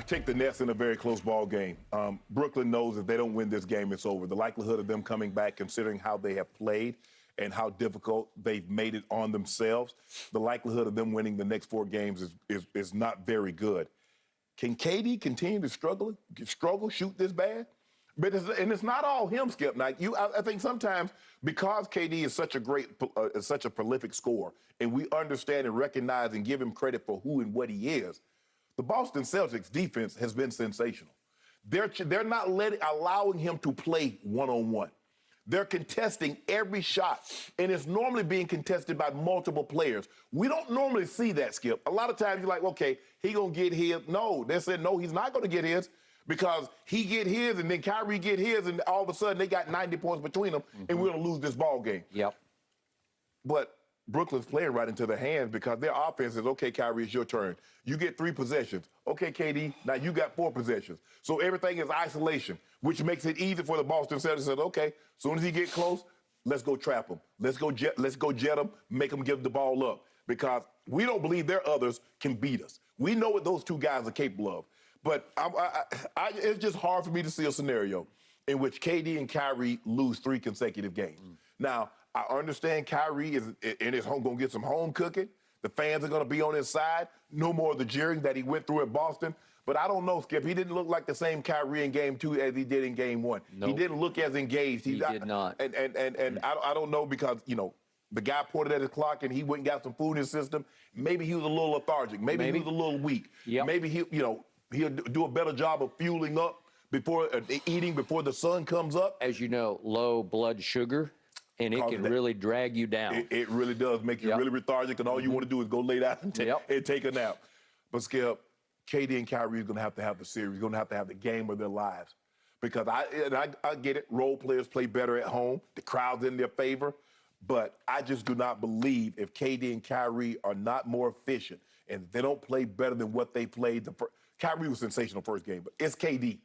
take the Nets in a very close ball game. Brooklyn knows if they don't win this game, it's over. The likelihood of them coming back, considering how they have played and how difficult they've made it on themselves, the likelihood of them winning the next 4 games is not very good. Can KD continue to struggle, shoot this bad? But it's not all him, Skip. Now, I think sometimes because KD is such a prolific scorer, and we understand and recognize and give him credit for who and what he is, the Boston Celtics defense has been sensational. They're not allowing him to play one-on-one. They're contesting every shot, and it's normally being contested by multiple players. We don't normally see that, Skip. A lot of times you're like, okay, he gonna get his. No, they said, no, he's not gonna get his because he get his, and then Kyrie get his, and all of a sudden they got 90 points between them, and we're gonna lose this ball game. Yep. But Brooklyn's playing right into their hands because their offense is, okay, Kyrie, it's your turn. You get 3 possessions. Okay, KD, now you got 4 possessions. So everything is isolation, which makes it easy for the Boston Celtics to say, okay, as soon as he get close, let's go trap him. Let's go jet him, make him give the ball up because we don't believe their others can beat us. We know what those 2 guys are capable of. But it's just hard for me to see a scenario in which KD and Kyrie lose 3 consecutive games. Now, I understand Kyrie is in his home going to get some home cooking. The fans are going to be on his side. No more of the jeering that he went through at Boston. But I don't know, Skip. He didn't look like the same Kyrie in Game 2 as he did in Game 1. Nope. He didn't look as engaged. He did not. And I don't know because, the guy pointed at his clock and he went and got some food in his system. Maybe he was a little lethargic. Maybe he was a little weak. Yep. Maybe he'll do a better job of fueling up before eating before the sun comes up. As you know, low blood sugar. And it can really drag you down. It really does make you really lethargic, and all you want to do is go lay down and take a nap. But, Skip, KD and Kyrie are going to have the series. Going to have the game of their lives. Because I get it, role players play better at home. The crowd's in their favor. But I just do not believe if KD and Kyrie are not more efficient and they don't play better than what they played. Kyrie was sensational first game, but it's KD.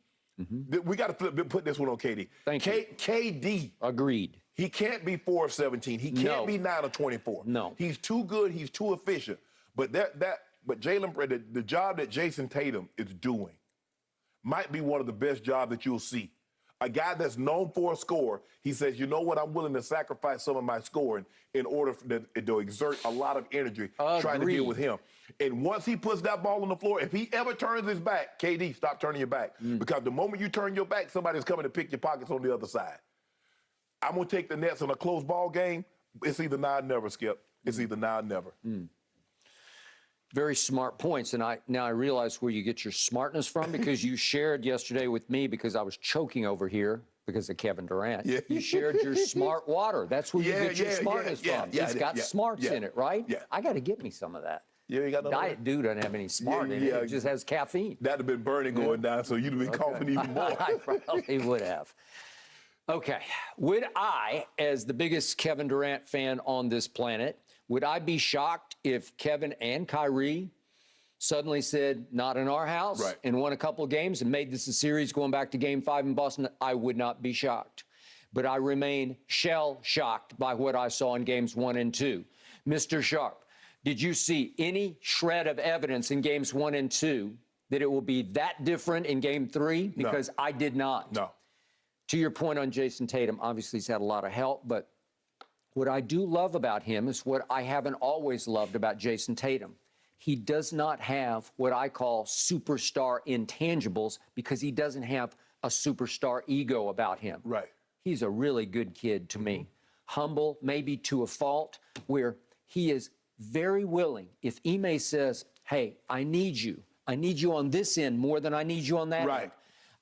We got to put this one on KD. Thank you. KD. Agreed. He can't be 4 of 17. He can't be 9 of 24. No. He's too good. He's too efficient. But Jalen, the job that Jason Tatum is doing might be one of the best jobs that you'll see. A guy that's known for a score, he says, you know what, I'm willing to sacrifice some of my scoring in order to exert a lot of energy trying to deal with him. And once he puts that ball on the floor, if he ever turns his back, KD, stop turning your back. Because the moment you turn your back, somebody's coming to pick your pockets on the other side. I'm going to take the Nets in a close ball game. It's either now or never, Skip. It's either now or never. Very smart points. And now I realize where you get your smartness from because you shared yesterday with me because I was choking over here because of Kevin Durant. Yeah. You shared your smart water. That's where you get your smartness from. It's got smarts in it, right? Yeah. I got to get me some of that. Yeah, you got no Diet Dew doesn't have any smart in it. It just has caffeine. That'd have been burning going down, so you'd have been coughing even more. I probably would have. Okay. Would I, as the biggest Kevin Durant fan on this planet, would I be shocked if Kevin and Kyrie suddenly said, not in our house, and won a couple of games and made this a series going back to Game 5 in Boston? I would not be shocked. But I remain shell-shocked by what I saw in Games 1 and 2. Mr. Sharp, did you see any shred of evidence in Games 1 and 2 that it will be that different in Game 3? Because I did not. No. To your point on Jason Tatum, obviously he's had a lot of help, but what I do love about him is what I haven't always loved about Jason Tatum. He does not have what I call superstar intangibles because he doesn't have a superstar ego about him. Right. He's a really good kid to me. Humble, maybe to a fault, where he is very willing. If Ime says, hey, I need you on this end more than I need you on that end.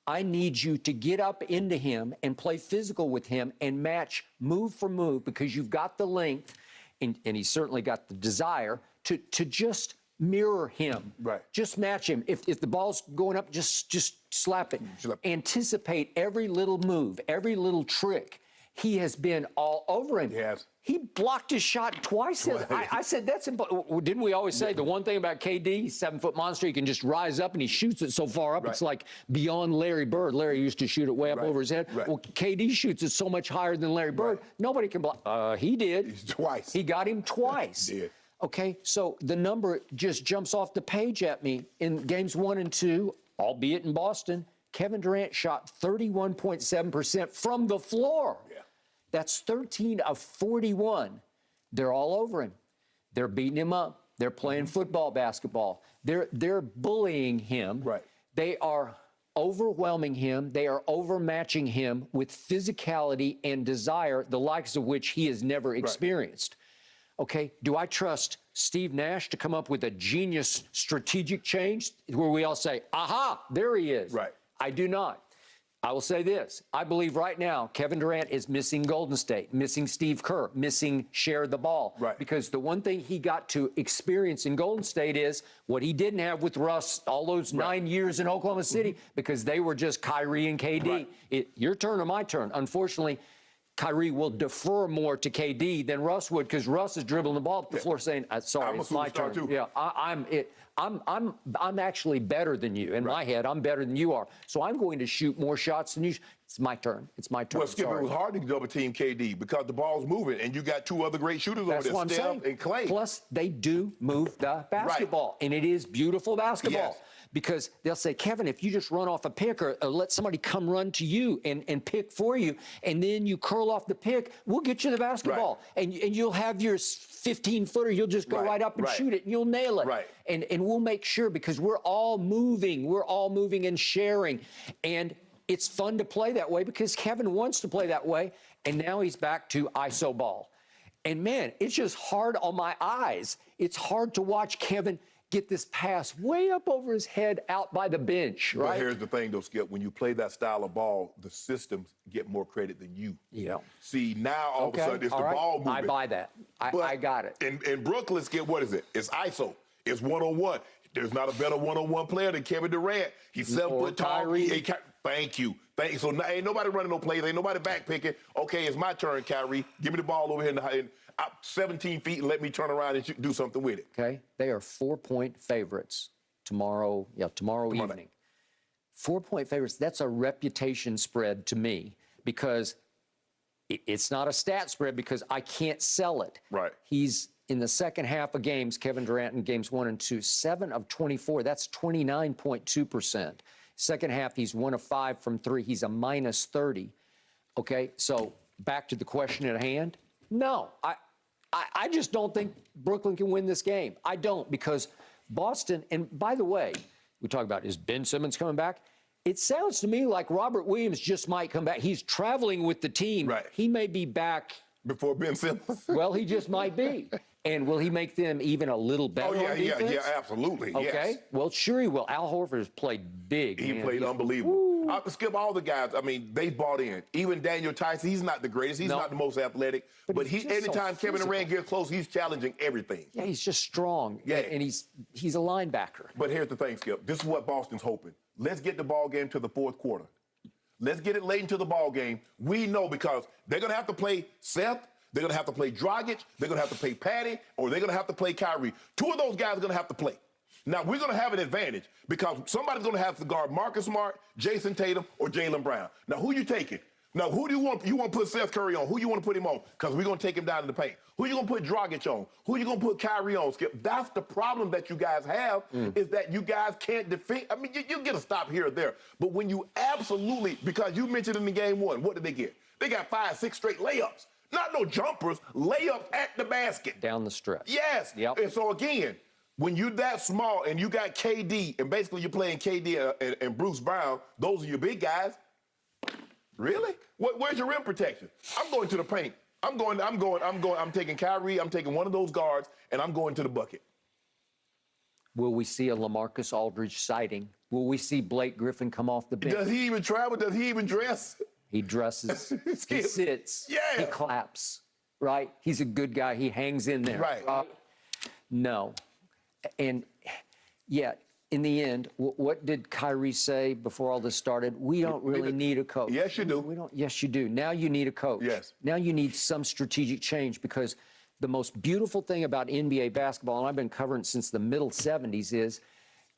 I need you to get up into him and play physical with him and match move for move because you've got the length and he's certainly got the desire to just mirror him. Right. Just match him. If the ball's going up, just slap it. Anticipate every little move, every little trick. He has been all over him. Yes. He blocked his shot twice. I said, that's impossible. Didn't we always say the one thing about KD, he's a 7-foot monster, he can just rise up and he shoots it so far up, it's like beyond Larry Bird. Larry used to shoot it way up over his head. Well, KD shoots it so much higher than Larry Bird, nobody can block. He did. Twice. He got him twice. He did. Okay, so the number just jumps off the page at me. In games 1 and 2, albeit in Boston, Kevin Durant shot 31.7% from the floor. Yeah. That's 13 of 41. They're all over him. They're beating him up. They're playing football, basketball. They're bullying him. Right. They are overwhelming him. They are overmatching him with physicality and desire, the likes of which he has never experienced. Okay, do I trust Steve Nash to come up with a genius strategic change where we all say, aha, there he is? Right. I do not. I will say this. I believe right now Kevin Durant is missing Golden State, missing Steve Kerr, missing share the ball. Right. Because the one thing he got to experience in Golden State is what he didn't have with Russ all those 9 years in Oklahoma City because they were just Kyrie and KD. Right. Your turn or my turn. Unfortunately, Kyrie will defer more to KD than Russ would because Russ is dribbling the ball up the floor saying, sorry, I'm a it's my turn. superstar too. Yeah, I'm actually better than you. In my head, I'm better than you are. So I'm going to shoot more shots than you. It's my turn. It's my turn. Well, Skip, it was hard to double team KD because the ball's moving and you got two other great shooters over there, Steph and Clay. Plus, they do move the basketball, and it is beautiful basketball. Yes. Because they'll say, Kevin, if you just run off a pick or let somebody come run to you and pick for you, and then you curl off the pick, we'll get you the basketball. Right. And you'll have your 15-footer. You'll just go right up and shoot it, and you'll nail it. Right. And we'll make sure because we're all moving. We're all moving and sharing. And it's fun to play that way because Kevin wants to play that way, and now he's back to iso ball. And, man, it's just hard on my eyes. It's hard to watch Kevin get this pass way up over his head out by the bench, right? But here's the thing, though, Skip. When you play that style of ball, the systems get more credit than you. Yeah. See, now all of a sudden it's the ball movement. I buy that. I got it. In Brooklyn, Skip, what is it? It's ISO. It's one-on-one. There's not a better one-on-one player than Kevin Durant. He's 7 foot tall. Kyrie. Thank you. So now ain't nobody running no plays. Ain't nobody back picking. Okay, it's my turn, Kyrie. Give me the ball over here in 17 feet and let me turn around and do something with it. Okay. They are 4-point favorites tomorrow evening. 4-point favorites. That's a reputation spread to me because it's not a stat spread because I can't sell it. Right. He's in the second half of games, Kevin Durant in games 1 and 2, 7 of 24. That's 29.2%. Second half, he's 1 of 5 from 3. He's a minus 30. Okay, so back to the question at hand. No, I just don't think Brooklyn can win this game. I don't because Boston, and by the way, we talk about, is Ben Simmons coming back? It sounds to me like Robert Williams just might come back. He's traveling with the team. Right. He may be back. Before Ben Simmons? Well, he just might be. And will he make them even a little better on defense? Yeah, absolutely. Okay. Yes. Well, sure he will. Al Horford has played big. He man. played unbelievable. I skip all the guys. I mean, they bought in. Even Daniel Tyson, he's not the greatest. He's not the most athletic. But he's just anytime so Kevin Durant gets close, he's challenging everything. Yeah, he's just strong. Yeah. And he's a linebacker. But here's the thing, Skip. This is what Boston's hoping. Let's get the ball game to the fourth quarter. Let's get it late into the ball game. We know because they're going to have to play Seth. They're going to have to play Dragic. They're going to have to play Patty, or they're going to have to play Kyrie. Two of those guys are going to have to play. Now, we're going to have an advantage because somebody's going to have to guard Marcus Smart, Jason Tatum, or Jaylen Brown. Now, who you taking? Now, who do you want? You want to put Seth Curry on? Who you want to put him on? Because we're going to take him down in the paint. Who you going to put Dragic on? Who you going to put Kyrie on, Skip? That's the problem that you guys have is that you guys can't defend. I mean, you get a stop here or there. But when you absolutely, because you mentioned in the game 1, what did they get? They got 5, 6 straight layups. Not no jumpers, layups at the basket. Down the stretch. Yes. Yep. And so, again, when you're that small and you got KD, and basically you're playing KD and Bruce Brown, those are your big guys. Really? Where's your rim protection? I'm going to the paint. I'm taking Kyrie, I'm taking one of those guards, and I'm going to the bucket. Will we see a LaMarcus Aldridge sighting? Will we see Blake Griffin come off the bench? Does he even travel? Does he even dress? He dresses. He sits. Yeah. He claps. Right? He's a good guy. He hangs in there. Right. No. And yet, in the end, what did Kyrie say before all this started? We don't really need a coach. Yes, you do. We don't. Yes, you do. Now you need a coach. Yes. Now you need some strategic change because the most beautiful thing about NBA basketball, and I've been covering it since the middle 70s, is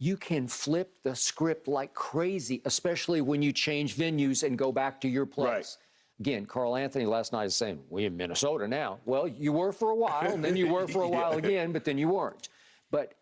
you can flip the script like crazy, especially when you change venues and go back to your place. Again, Carl Anthony last night is saying, we in Minnesota now. Well, you were for a while, and then you were for a while again, but then you weren't. But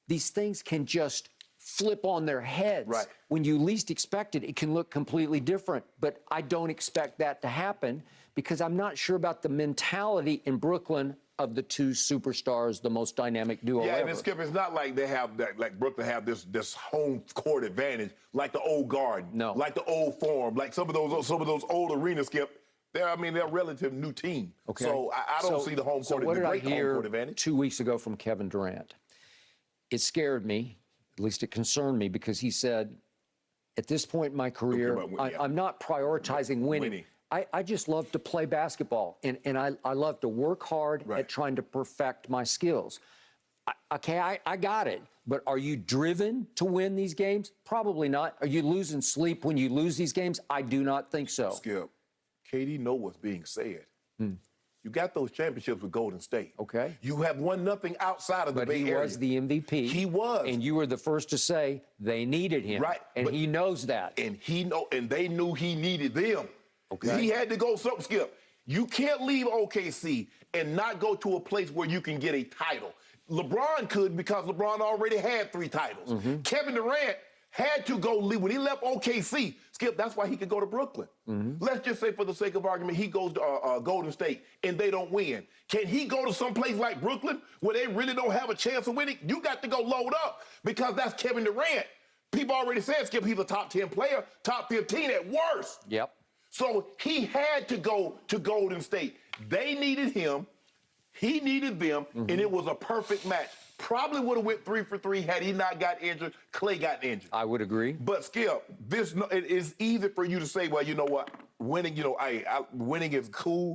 these things can just flip on their heads. Right. When you least expect it, it can look completely different. But I don't expect that to happen because I'm not sure about the mentality in Brooklyn of the two superstars, the most dynamic duo Yeah, ever. and Skip, it's not like they have that, like Brooklyn have this home court advantage, like the old Garden, No. like the old Forum, like some of those old arenas. Skip, they're a relative new team. Okay. So I don't see the home So court, what the did I great home hear court advantage. 2 weeks ago from Kevin Durant? It scared me, at least it concerned me, because he said, at this point in my career, I'm not prioritizing winning. I just love to play basketball, and I love to work hard at trying to perfect my skills. I got it, but are you driven to win these games? Probably not. Are you losing sleep when you lose these games? I do not think so. Skip, KD know what's being said. You got those championships with Golden State. Okay. You have won nothing outside of the Bay Area. But he was the MVP. He was. And you were the first to say they needed him. Right. And he knows that. And they knew he needed them. Okay. He had to go something, Skip. You can't leave OKC and not go to a place where you can get a title. LeBron could because LeBron already had 3 titles. Kevin Durant had to go leave. When he left OKC, Skip, that's why he could go to Brooklyn. Let's just say for the sake of argument, he goes to Golden State and they don't win. Can he go to some place like Brooklyn where they really don't have a chance of winning? You got to go load up because that's Kevin Durant. People already said, Skip, he's a top 10 player, top 15 at worst. Yep. So he had to go to Golden State. They needed him. He needed them, and it was a perfect match. Probably would have went 3 for 3 had he not got injured. Clay got injured. I would agree. But Skip, it is easy for you to say, well, you know what, winning, winning is cool.